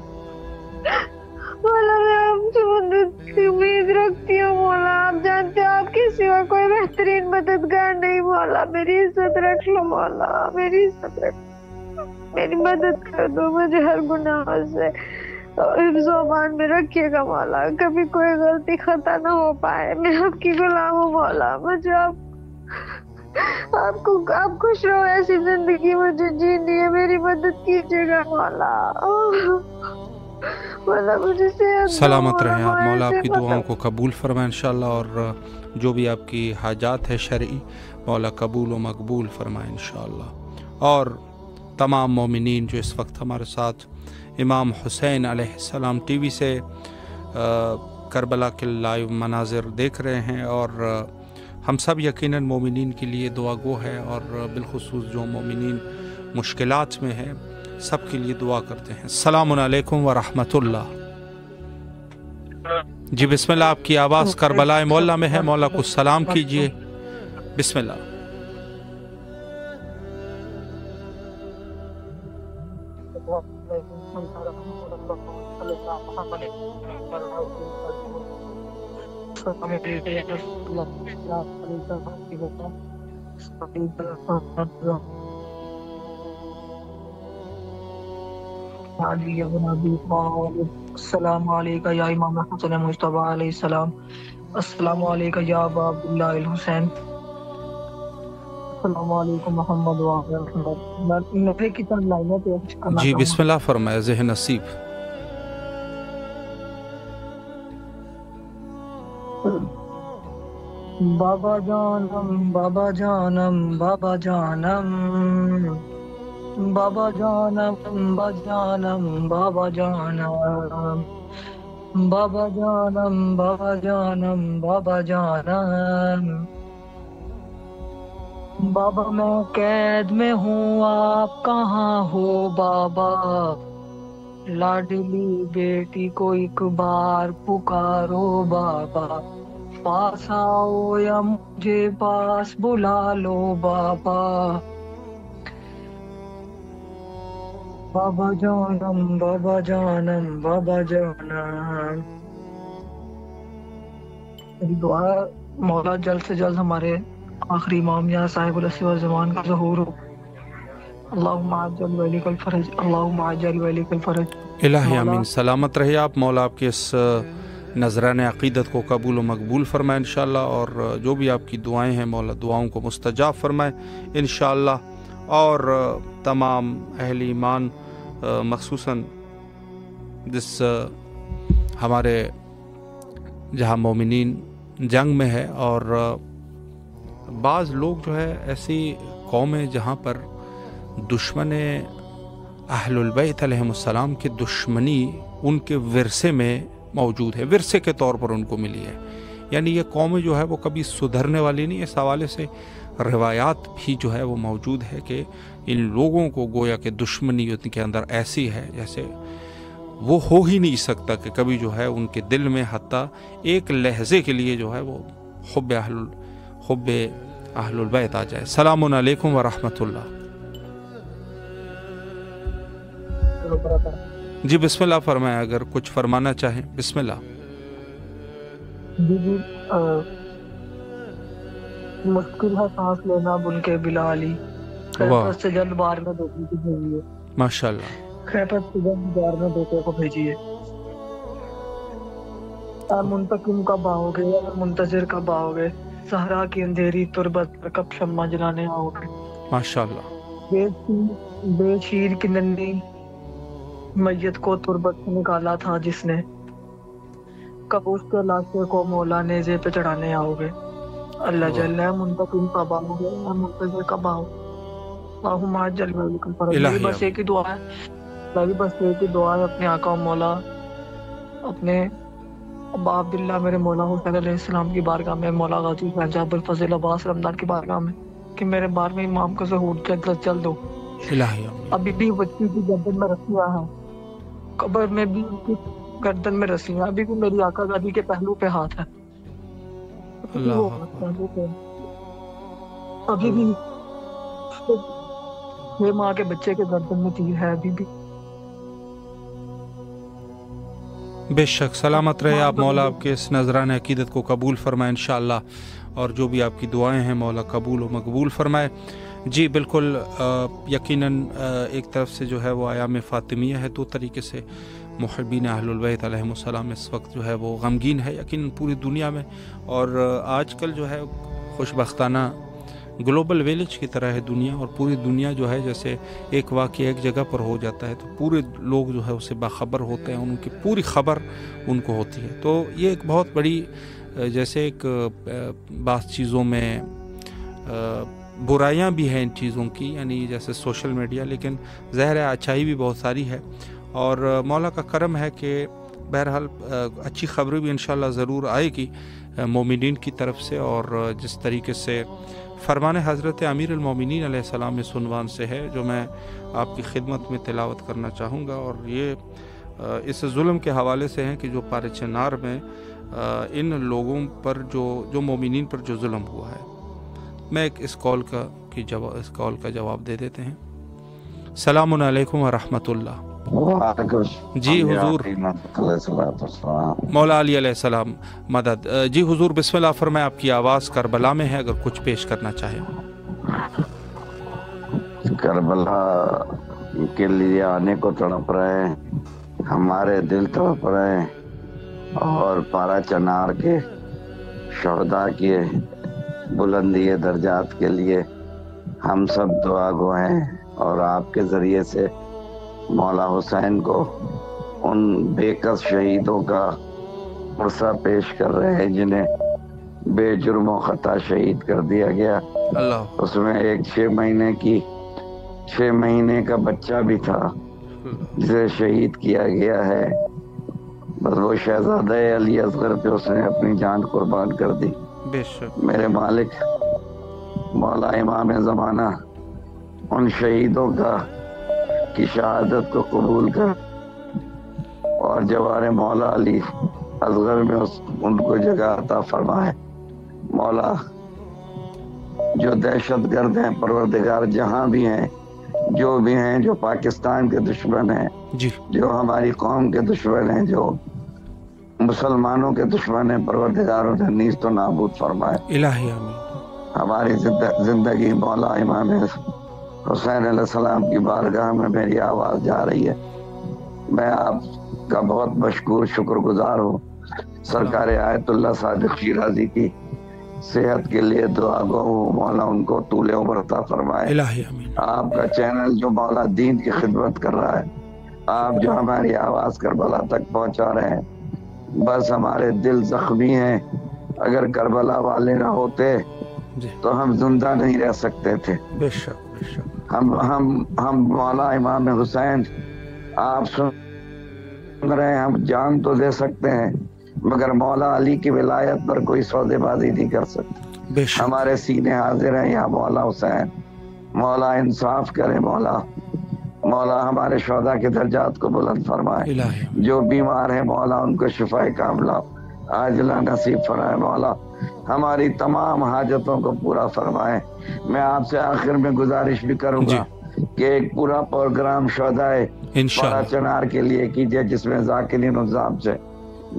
مولا میں آپ سے مدد کی امید رکھتی ہوں مولا، آپ جانتے ہیں آپ کے سوا کوئی بہترین مددگار نہیں مولا، میری عزت رکھ لو مولا، میری عزت رکھ لو، میری مدد کر دو، مجھے ہر گناہ سے حفظ و امان میں رکھیے گا مولا، کبھی کوئی غلطی خطا نہ ہو پائے، میں آپ کی غلام ہوں مولا، مجھے آپ خوش رہو ایسی زندگی مجھے جینی ہے، میری مدد کیجیے گا مولا، مولا مجھے صحت دو سلامت رہیں آپ، مولا، مولا آپ کی ایسے دعاؤں کو قبول فرمائے انشاءاللہ، اور جو بھی آپ کی حاجات ہے شرعی مولا قبول و مقبول فرمائے انشاءاللہ۔ اور تمام مومنین جو اس وقت ہمارے ساتھ امام حسین علیہ السلام ٹی وی سے کربلا کے لائیو مناظر دیکھ رہے ہیں، اور ہم سب یقیناً مومنین کے لیے دعا گو ہے، اور بالخصوص جو مومنین مشکلات میں ہیں سب کے لیے دعا کرتے ہیں۔ السلام علیکم ورحمۃ اللہ۔ جی بسم اللہ، آپ کی آواز کربلا مولا میں ہے، مولا کو سلام کیجئے، بسم اللہ۔ السلام علیکم یا امام حسن مجتبی علیہ السلام، السلام علیکم یا ابا عبداللہ الحسین، السلام علیکم محمد وعلیہ کی چند لائنوں پیش کرنا جی چاہوں بسم اللہ فرمائے، ذہن نصیب۔ بابا جانم بابا جانم بابا جانم بابا جانم بابا جانم بابا جانم بابا جانم بابا جانم بابا جانم بابا میں قید میں ہوں آپ کہاں ہو بابا، لاڈلی بیٹی کو ایک بار پکارو بابا، پاس آؤ یا مجھے پاس بلا لو بابا، بابا جانم بابا جانم بابا جانم۔ میری دعا مولا جلد سے جلد ہمارے آخری امام یا صاحب العصر والزمان کا ظہور ہو، اللہم عجل ولیک الفرج، اللہم عجل ولیک الفرج۔ الہی آمین، سلامت رہے آپ، مولا آپ کے اس نذران عقیدت کو قبول و مقبول فرمائے انشاءاللہ، اور جو بھی آپ کی دعائیں ہیں مولا دعاؤں کو مستجاب فرمائے انشاءاللہ، اور تمام اہل ایمان مخصوصاً جس ہمارے جہاں مومنین جنگ میں ہے، اور بعض لوگ جو ہے ایسی قوم ہے جہاں پر دشمن اہل البیت علیہ السلام کی دشمنی ان کے ورثے میں موجود ہے، ورثے کے طور پر ان کو ملی ہے، یعنی یہ قوم جو ہے وہ کبھی سدھرنے والی نہیں۔ اس حوالے سے روایات بھی جو ہے وہ موجود ہے کہ ان لوگوں کو گویا کہ دشمنی ان کے اندر ایسی ہے جیسے وہ ہو ہی نہیں سکتا کہ کبھی جو ہے ان کے دل میں حتیٰ ایک لحظے کے لیے جو ہے وہ حب اہل البیت آ جائے۔ السلام علیکم ورحمۃ اللہ۔ جی بسم اللہ فرمائیں، اگر کچھ فرمانا چاہیں بسم اللہ۔ جی مشکل ہے سانس لینا بن کے بلالی، خیبر سے جلد بار میں بیٹی کو بھیجیے، ماشاء اللہ، خیبر سے جلد بار میں بیٹے کو بھیجیے، اے منتقم کب آؤ گے، اے منتظر کب آؤ گے، صحرا کی اندھیری تربت پر کب شمع جلانے آؤ گے، ماشاء اللہ، بے شیر کی ننھی میت کو تربت سے نکالا تھا جس نے، کب اس کے لاشے کو مولا نیزے پہ چڑھانے آؤ گے، اللہ جل ہے منتقم کب آؤ گے، منتظر کب آؤ، اللہم عجل ولیک الفرج۔ میری بس ایک ہی دعا ہے، میری بس ایک ہی دعا ہے اپنے آقا و مولا، اپنے ابا عبداللہ میرے مولا حسین علیہ السلام کی بارگاہ میں، مولا غازی شہزاد الفضل عباس رمضان کی بارگاہ میں کہ میرے بار میں امام کا ظہور جلد ہو۔ ابھی بھی بچی کی گردن میں رکھا ہے، قبر میں بھی गर्दन में रस्सियां, अभी भी मेरी आका गादी के पहलू पे हाथ है, अभी भी वो हाथ पहलू पे, अभी भी ये माँ के बच्चे के गर्दन में तीर है अभी भी। बेशक सलामत रहे आप, मौला आपके इस नजरान अकीदत को कबूल फरमाए इंशाअल्लाह, और जो भी आपकी दुआएं हैं मौला कबूल व मकबूल फरमाए। जी बिल्कुल, यकीनन एक तरफ से जो है वो आयाम फ़ातिमिया है, दो तरीके से मुहिब्बीन अहलुल बैत अलैहिमुस्सलाम इस वक्त जो है वो गमगीन है यकीनन पूरी दुनिया में, और आजकल जो है खुशबख्ताना ग्लोबल विलेज की तरह है दुनिया, और पूरी दुनिया जो है जैसे एक वाक़या एक जगह पर हो जाता है तो पूरे लोग जो है उससे बाखबर होते हैं, उनकी पूरी खबर उनको होती है। तो ये एक बहुत बड़ी जैसे एक बास चीज़ों में बुराइयां भी हैं इन चीज़ों की, यानी जैसे सोशल मीडिया, लेकिन ज़ाहिर है अच्छाई भी बहुत सारी है, और मौला का करम है कि बहरहाल अच्छी खबरें भी इंशाअल्लाह ज़रूर आएगी मोमिनीन की तरफ से। और जिस तरीके से फरमान हज़रत अमीर अल-मोमिनीन अलैहिस्सलाम इस उन्वान से है जो मैं आपकी खिदमत में तिलावत करना चाहूँगा, और ये इस जुल्म के हवाले से हैं कि जो पारे चनार में इन लोगों पर जो मोमिनीन पर जो जुल्म हुआ है। मैं इस कॉल का जवाब दे देते हैं। सलामुन अलैकुम व रहमतुल्लाह। जी हुजूर, मौला अली अलैहिस्सलाम मदद। जी हुजूर बिस्मिल्लाह फरमाएं, आपकी आवाज़ करबला में है, अगर कुछ पेश करना चाहें। करबला के लिए आने को तड़प रहे हैं, हमारे दिल तड़प रहे हैं, और पारा चनार के शहदा के बुलंदी दर्जात के लिए हम सब दुआ गो हैं, और आपके ज़रिए से मौला हुसैन को उन बेकस शहीदों का पुरसा पेश कर रहे हैं जिन्हें बेजुर्म खता शहीद कर दिया गया। अल्लाह। उसमें एक 6 महीने का बच्चा भी था जिसे शहीद किया गया है, बस वो शहजादा अली असगर पे उसने अपनी जान कुर्बान कर दी। मेरे मालिक मौला इमाम ज़माना उन शहीदों की शहादत को कबूल कर, और जवारे मौला अली असगर में उनको जगह अता फरमाए। मौला जो दहशतगर्द हैं परवरदिगार, जहाँ भी हैं, जो भी हैं, जो पाकिस्तान के दुश्मन हैं, जो हमारी कौम के दुश्मन हैं, जो मुसलमानों के दुश्मन हैं, परवरदिगार उन्हें नीज़ तो नाबूद फरमाए। इलाही आमीन। हमारी जिंदगी मौला इमाम हुसैन अलैहिस्सलाम की बारगाह में मेरी आवाज़ जा रही है। मैं आपका बहुत मशकूर शुक्रगुजार हूँ। सरकार आयतुल्लाह सादिक शिराजी की सेहत के लिए दुआ गो हूँ, मौला उनको तूले उम्र अता फरमाए। आपका चैनल जो मौला दीन की खिदमत कर रहा है, आप जो हमारी आवाज़ करबला तक पहुँचा रहे हैं, बस हमारे दिल जख्मी हैं। अगर करबला वाले ना होते तो हम जिंदा नहीं रह सकते थे। बेशक बेशक। हम मौला इमाम हुसैन, आप सुन रहे हैं, हम जान तो दे सकते हैं मगर मौला अली की विलायत पर कोई सौदेबाजी नहीं कर सकते। हमारे सीने हाजिर हैं या मौला हुसैन, मौला इंसाफ करे, मौला हमारे शोहदा के दर्जात को बुलंद फरमाए। जो बीमार है मौला उनको शिफाए कामला आजला नसीब फरमाए। मौला हमारी तमाम हाजतों को पूरा फरमाए। मैं आपसे आखिर में गुजारिश भी करूंगा कि एक पूरा प्रोग्राम शोहदाए पारा चनार के लिए कीजिए, जिसमें जाकिरीन उज़्ज़ाम से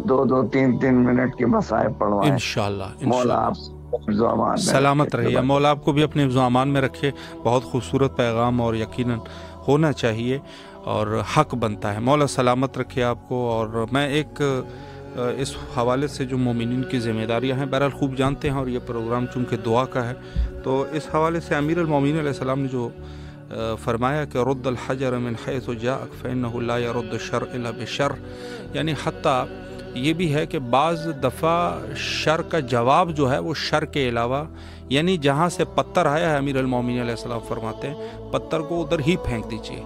2-3 मिनट के मसाइब पढ़वाएं। इंशाअल्लाह। मौला आप सलामत रहिए, मौला आपको भी अपने ज़मान में रखे। बहुत खूबसूरत पैगाम और यकीनन होना चाहिए और हक बनता है। मौला सलामत रखे आपको। और मैं एक इस हवाले से जो मोमिनीन की ज़िम्मेदारियाँ हैं बहरहाल खूब जानते हैं, और ये प्रोग्राम चूँकि दुआ का है तो इस हवाले से अमीर अल-मोमिनीन अलैहिस्सलाम ने जो फरमाया कि रुद्दल हजर मिन हैसु जाअक फइन्नहु ला यरुद्दु शर इल्ला बिशर, यानी हत्ता ये भी है कि बाज़ दफ़ा शर का जवाब जो है वो शर के अलावा, यानी जहाँ से पत्थर आया है अमीर अल-मोमिनीन अलैहिस्सलाम फरमाते हैं पत्थर को उधर ही फेंक दीजिए,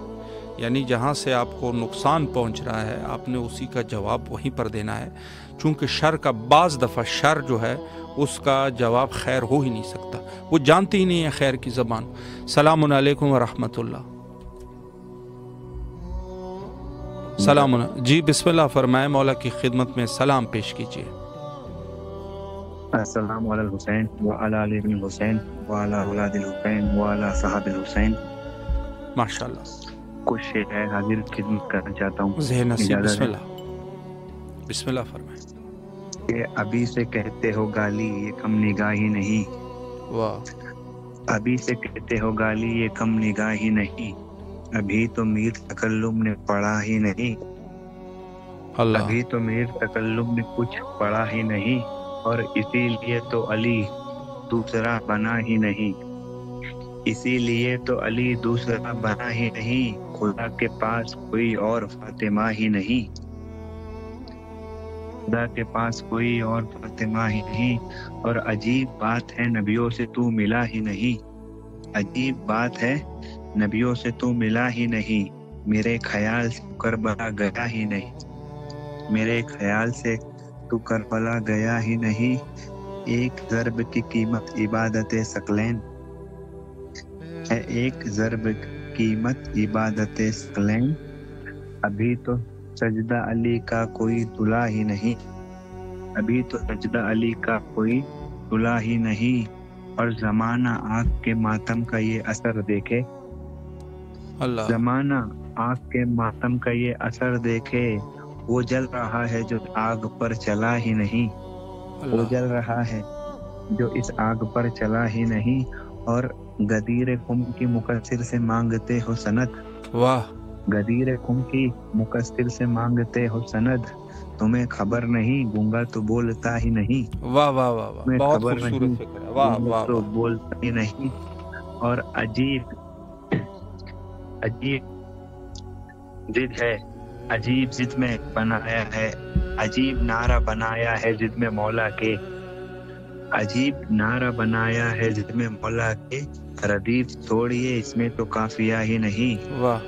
यानी जहाँ से आपको नुकसान पहुँच रहा है आपने उसी का जवाब वहीं पर देना है, चूँकि शर का बाज़ दफ़ा शर जो है उसका जवाब खैर हो ही नहीं सकता, वो जानती ही नहीं है खैर की ज़बान। सलामुन अलैकुम व रहमतुल्लाह। सलाम। जी बिस्मिल्लाह फरमाएं, मौला की खिदमत में सलाम पेश कीजिए। अस्सलामु अलल हुसैन व अला अली इब्न हुसैन व अला औलादिल हुसैन व अला सहाबिल हुसैन। माशाअल्लाह। कुछ शेर हाजिर खिदमत करना चाहता हूँ। बिस्मिल्लाह बिस्मिल्लाह फरमाएं। कि अभी से कहते हो गाली ये कम निगाही नहीं। वाह। अभी से कहते हो गाली ये कम निगाही नहीं, अभी तो मीर तकल्लुम ने पढ़ा ही नहीं। अभी तो मीर तकल्लुम ने कुछ पढ़ा ही नहीं, और इसीलिए तो अली दूसरा बना ही नहीं। इसीलिए तो अली दूसरा बना ही नहीं, खुदा के पास कोई और फातिमा ही नहीं। खुदा के पास कोई और फातिमा ही नहीं, और अजीब बात है नबियों से तू मिला ही नहीं। अजीब बात है नबियों से तू मिला ही नहीं, मेरे ख्याल से करबला गया ही नहीं। मेरे ख्याल से तू करबला गया ही नहीं। एक ज़र्ब की कीमत इबादत सकलैन है, एक ज़र्ब कीमत इबादत सकलैन। अभी तो सजदा अली का कोई तुला ही नहीं, अभी तो सजदा अली का कोई तुला ही नहीं, और ज़माना आग के मातम का ये असर देखे। ज़माना आग के मातम का ये असर देखे, वो जल रहा है जो आग पर चला ही नहीं। वो जल रहा है जो इस आग पर चला ही नहीं, और गदीर कुम की मुकस्सिर से मांगते हो सनद। वाह। गदीर कुम की मुकस्सिर से मांगते हो सनद, तुम्हें खबर नहीं गूंगा तो बोलता ही नहीं। वाह वाह वाह वाह, बहुत खूबसूरत फिक्र है। वाह वाह, तो बोलता ही नहीं। और अजीब अजीब जिद है, अजीब जिद में बनाया है, अजीब नारा बनाया है जिद में मौला के। अजीब नारा बनाया है जिद में मौला के, रदीफ छोड़िए इसमें तो काफिया ही नहीं। वाह।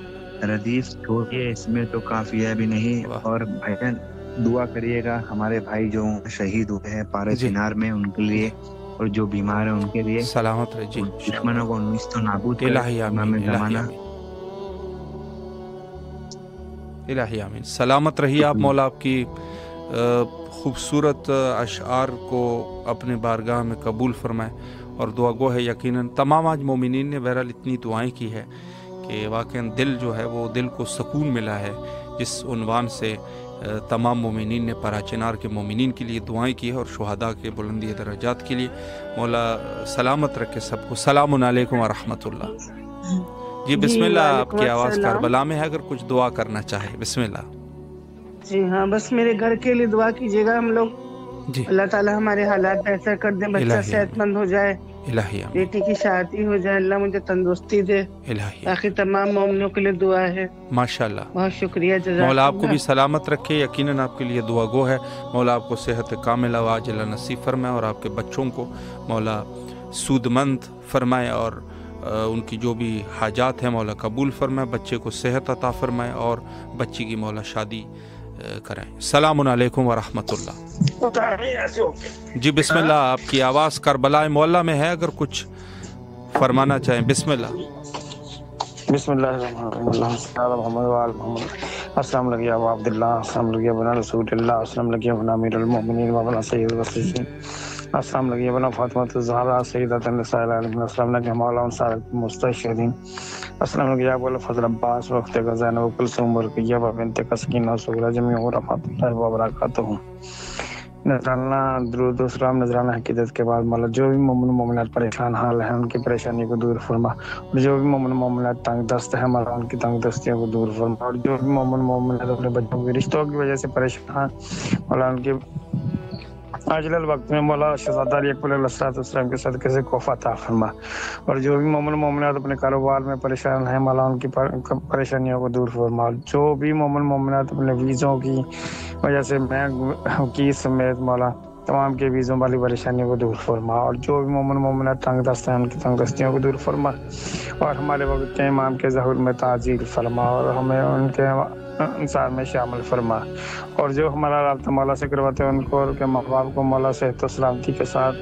रदीफ छोड़िए इसमें तो काफिया भी नहीं। और भाईजान दुआ करिएगा हमारे भाई जो शहीद हुए हैं पारे चिनार में, उनके लिए, और जो बीमार है उनके लिए सलामत रहे जी। दुश्मनों को निस्तो नाबूद इलाही आमीन। सलामत रहिए आप। मौला आपकी खूबसूरत अशआर को अपने बारगाह में कबूल फरमाए और दुआ गो है। यकीनन तमाम आज मोमिनीन ने बहरहाल इतनी दुआएं की है कि वाकई दिल जो है वो दिल को सुकून मिला है, जिस उन्वान से तमाम मोमिनीन ने पराचिनार के मोमिनीन के लिए दुआएं की है और शुहदा के बुलंदी दरजात के लिए। मौला सलामत रखे सबको। सलामुन अलैकुम व रहमतुल्लाह। जी बिस्मिल्लाह, आपकी आवाज़ करबला में है, अगर कुछ दुआ करना चाहे बिस्मिल्लाह। जी हाँ, बस मेरे घर के लिए दुआ कीजिएगा हम लोग। अल्लाह ताला हमारे हालात बेहतर कर दे, बच्चा सेहतमंद हो जाए, बेटी की शादी हो जाए, अल्लाह मुझे तंदुरुस्ती दे। बाकी तमाम मोमिनों के लिए दुआ है। माशाल्लाह, बहुत शुक्रिया। मौला आपको भी सलामत रखे। यकीनन आपके लिए दुआ गो है। मौला आपको सेहत कामिला व आजिला नसीब फरमाए और आपके बच्चों को मौला सूदमंद फरमाए और उनकी जो भी हाजात हैं मौला कबूल फरमाए, बच्चे को सेहत अता फरमाए और बच्ची की मौला शादी कराएं। सलामुन अलैकुम व रहमतुल्लाह। जी बिस्मिल्लाह, आपकी आवाज़ करबला मौला में है, अगर कुछ फरमाना चाहें बिस्मिल्लाह। अस्सलाम वालेकुम बना फातिमा ज़हरा सय्यदतुन निसाइल आलमीन। अस्सलाम वालेकुम मौला सारत मुस्तशहीदीन। अस्सलाम वालेकुम या बोला फजल अब्बास वक्त गज़ान व कुलसुम बरकिया बिनत कस्कीना सुगरा जमी व रहमतुल्लाहि व बरकातहू। नजराना दुरूद व सलाम नजराना हकीकत के बाद मौला जो भी मोमिन मोमिनात परेशान हाल हैं उनकी परेशानी को दूर फरमा, और जो भी मोमिन मोमिनात तंग दस्त है मौला उनकी तंग दस्तियों को दूर फरमा, और जो भी मोमिन मोमिनात अपने बच्चों के रिश्तों की वजह से परेशान मौला उनकी आजल वक्त में मौला शहजादा अकबर अलैहिस्सलाम के सदक़े से कोफा अता फरमा, और जो भी मोमिन मोमिनात अपने कारोबार में परेशान हैं मौला उनकी परेशानियों को दूर फरमा, जो भी मोमिन मोमिनात अपने वीज़ों की वजह से बैंक की समेत मौला तमाम के वीज़ों वाली परेशानियों को दूर फरमा, और जो भी मोमिन मोमिनात तंग दस्त हैं उनकी तंग दस्तियों को दूर फरमा, और हमारे वक्त के इमाम के ज़हूर में ताजील फरमा और हमें उनके इंसान में शामिल फरमा, और जो हमारा राब्ता मौला से करवाते हैं उनको और उनके माँ बाप को मौला सेहत और सलामती के साथ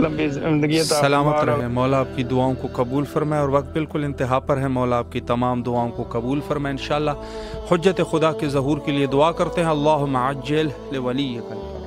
लंबी जिंदगी अता सलामत फरमा। रहे, मौला आपकी दुआओं को कबूल फरमाए। और वक्त बिल्कुल इंतहा पर है, मौला आपकी तमाम दुआओं को कबूल फरमाए। इंशाअल्लाह हुज्जत खुदा के ज़हूर के लिए दुआ करते हैं। अल्लाहुम्मा अज्जिल लिवलिय्यिकल